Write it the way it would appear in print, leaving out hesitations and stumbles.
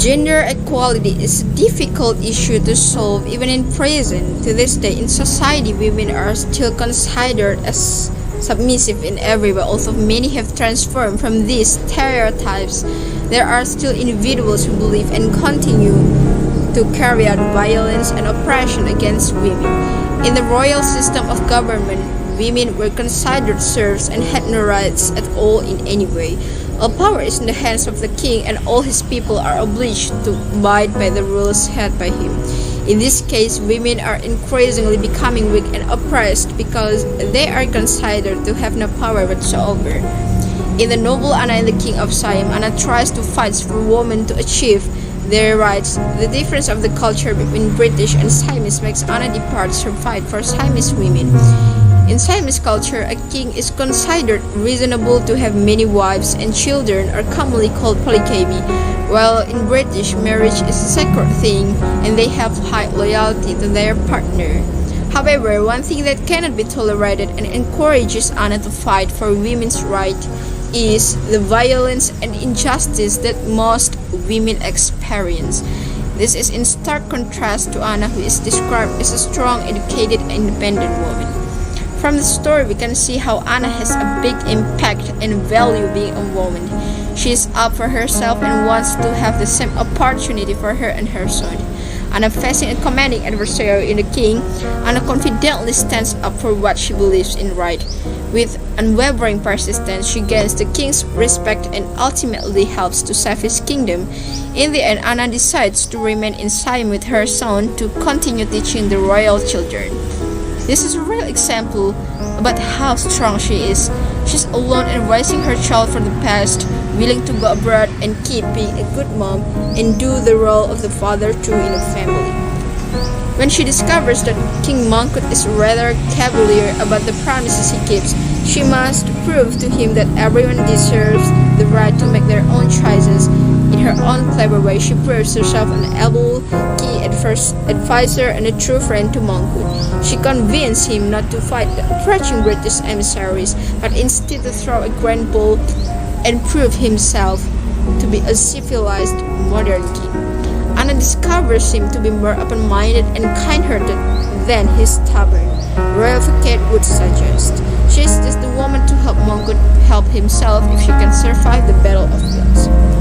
Gender equality is a difficult issue to solve even in prison. To this day, in society, women are still considered as submissive in every way. Although many have transformed from these stereotypes, there are still individuals who believe and continue to carry out violence and oppression against women. In the royal system of government, women were considered serfs and had no rights at all in any way. All power is in the hands of the king, and all his people are obliged to abide by the rules set by him. In this case, women are increasingly becoming weak and oppressed because they are considered to have no power whatsoever. In the novel Anna and the King of Siam, Anna tries to fight for women to achieve their rights. The difference of the culture between British and Siamese makes Anna depart her fight for Siamese women. In Siamese culture, a king is considered reasonable to have many wives, and children are commonly called polygamy, while in British, marriage is a sacred thing and they have high loyalty to their partner. However, one thing that cannot be tolerated and encourages Anna to fight for women's rights is the violence and injustice that most women experience. This is in stark contrast to Anna, who is described as a strong, educated, and independent woman. From the story, we can see how Anna has a big impact and value being a woman. She is up for herself and wants to have the same opportunity for her and her son. Anna, facing a commanding adversary in the king, Anna confidently stands up for what she believes in right. With unwavering persistence, she gains the king's respect and ultimately helps to save his kingdom. In the end, Anna decides to remain in Siam with her son to continue teaching the royal children. This is a real example about how strong she is. She's alone and raising her child from the past, willing to go abroad and keep being a good mom and do the role of the father too in a family. When she discovers that King Mongkut is rather cavalier about the promises he keeps, she must prove to him that everyone deserves the right to make their own choices. In her own clever way, she proves herself an able key advisor and a true friend to Mongkut. She convinced him not to fight the approaching British emissaries, but instead to throw a grand ball and prove himself to be a civilized modern king. Anna discovers him to be more open-minded and kind-hearted than his stubborn royal facade would suggest. She is just the woman to help Mongkut help himself if she can survive the Battle of Bells.